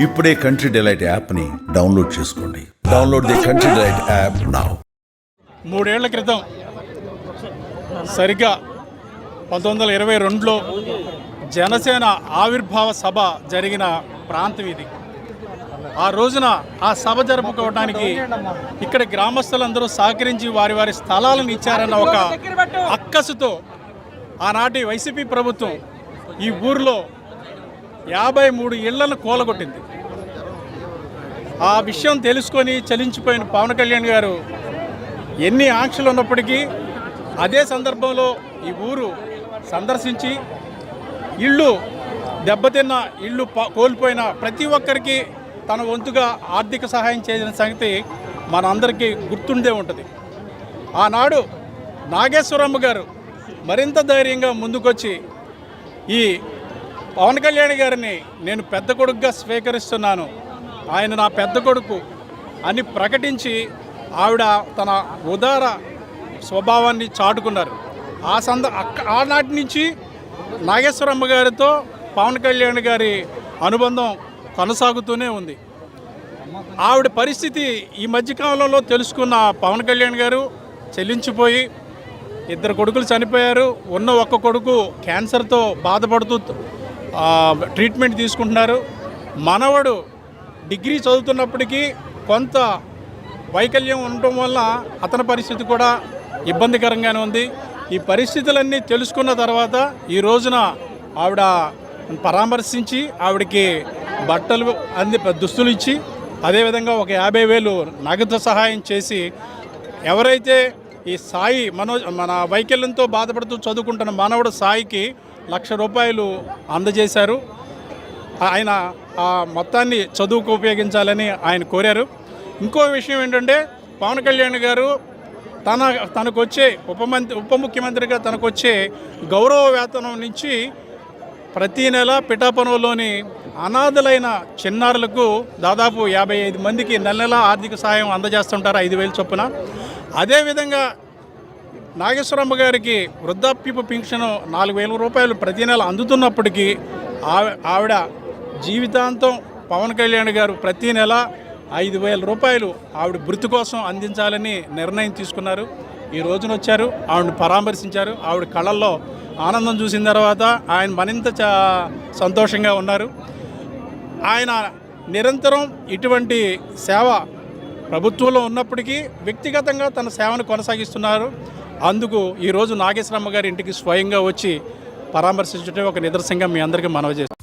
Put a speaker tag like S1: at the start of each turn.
S1: ఇప్పుడే country delight యాప్ని download చేసుకోండి. Download the country delight app now.
S2: 3 ఏళ్ల క్రితం సరిగ్గా 1922లో జనసేన ఆవిర్భావ సభ జరిగిన ప్రాంతం ఇది. ఆ రోజున ఆ సభ జరుపుకోవడానికి ఇక్కడ గ్రామస్తులందరూ సహకరించి వారి వారి స్థలాలను ఇచ్చారన్న ఒక అక్కసుతో ఆనాటి వైసీపీ ప్రభుత్వం ఈ ఊరిలో 53 ఇళ్లను కూలగొట్టింది. ఆ విషయం తెలుసుకొని చలించిపోయిన పవన్ కళ్యాణ్ గారు ఎన్ని ఆంక్షలు ఉన్నప్పటికీ అదే సందర్భంలో ఈ ఊరు సందర్శించి ఇళ్ళు దెబ్బతిన్న ఇళ్ళు కోల్పోయిన ప్రతి ఒక్కరికి తన వంతుగా ఆర్థిక సహాయం చేసిన సంగతి మనందరికీ గుర్తుండే ఉంటుంది. ఆనాడు నాగేశ్వరమ్మ గారు మరింత ధైర్యంగా ముందుకొచ్చి ఈ పవన్ కళ్యాణ్ గారిని నేను పెద్ద కొడుకుగా స్వీకరిస్తున్నాను, ఆయన నా పెద్ద కొడుకు అని ప్రకటించి ఆవిడ తన ఉదార స్వభావాన్ని చాటుకున్నారు. ఆనాటి నుంచి నాగేశ్వరమ్మ గారితో పవన్ కళ్యాణ్ గారి అనుబంధం కొనసాగుతూనే ఉంది. ఆవిడ పరిస్థితి ఈ మధ్యకాలంలో తెలుసుకున్న పవన్ కళ్యాణ్ గారు చెల్లించిపోయి 2 కొడుకులు చనిపోయారు. ఉన్న ఒక్క కొడుకు క్యాన్సర్తో బాధపడుతూ ట్రీట్మెంట్ తీసుకుంటున్నారు. మనవడు డిగ్రీ చదువుతున్నప్పటికీ కొంత వైకల్యం ఉండటం వల్ల అతని పరిస్థితి కూడా ఇబ్బందికరంగానే ఉంది. ఈ పరిస్థితులన్నీ తెలుసుకున్న తర్వాత ఈ రోజున ఆవిడ పరామర్శించి ఆవిడకి బట్టలు దుస్తులు ఇచ్చి అదేవిధంగా ఒక 50,000 నగదు సహాయం చేసి ఎవరైతే ఈ సాయి మన వైకల్యంతో బాధపడుతూ చదువుకుంటున్న మనవడు సాయికి ₹1,00,000 అందజేశారు. ఆయన ఆ మొత్తాన్ని చదువుకు ఉపయోగించాలని ఆయన కోరారు. ఇంకో విషయం ఏంటంటే పవన్ కళ్యాణ్ గారు తనకు వచ్చే ఉప ముఖ్యమంత్రిగా తనకు వచ్చే గౌరవ వేతనం నుంచి ప్రతీ నెల పిఠాపురంలోని అనాథలైన చిన్నారులకు దాదాపు 55 మందికి నెల ఆర్థిక సహాయం అందజేస్తుంటారు 5,000 చొప్పున. అదేవిధంగా నాగేశ్వరమ్మ గారికి వృద్ధాప్యపు పింఛను ₹4,000 ప్రతి నెల అందుతున్నప్పటికీ ఆవిడ జీవితాంతం పవన్ కళ్యాణ్ గారు ప్రతి నెల ₹5,000 ఆవిడ భృతి కోసం అందించాలని నిర్ణయం తీసుకున్నారు. ఈ రోజున వచ్చారు, ఆవిడని పరామర్శించారు. ఆవిడ కళ్ళల్లో ఆనందం చూసిన తర్వాత ఆయన మరింత సంతోషంగా ఉన్నారు. ఆయన నిరంతరం ఇటువంటి సేవ ప్రభుత్వంలో ఉన్నప్పటికీ వ్యక్తిగతంగా తన సేవను కొనసాగిస్తున్నారు. అందుకు ఈరోజు నాగేశ్వరమ్మ గారి ఇంటికి స్వయంగా వచ్చి పరామర్శించడం ఒక నిదర్శనంగా మీ అందరికీ మనవి చేస్తాను.